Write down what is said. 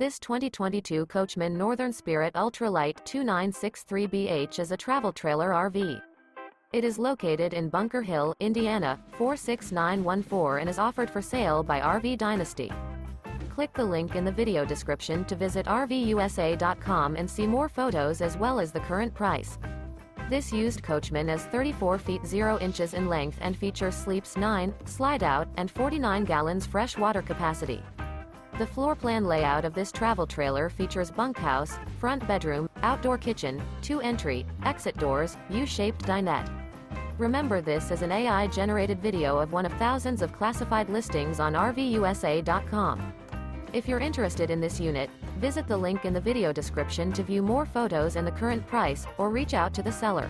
This 2022 Coachmen Northern Spirit Ultralight 2963BH is a travel trailer RV. It is located in Bunker Hill, Indiana, 46914 and is offered for sale by RV Dynasty. Click the link in the video description to visit RVUSA.com and see more photos as well as the current price. This used Coachman is 34 feet 0 inches in length and features sleeps 9, Slideout, and 49 gallons fresh water capacity. The floor plan layout of this travel trailer features bunkhouse, front bedroom, outdoor kitchen, 2 entry, exit doors, U-shaped dinette. Remember, this is an AI-generated video of one of thousands of classified listings on RVUSA.com. If you're interested in this unit, visit the link in the video description to view more photos and the current price, or reach out to the seller.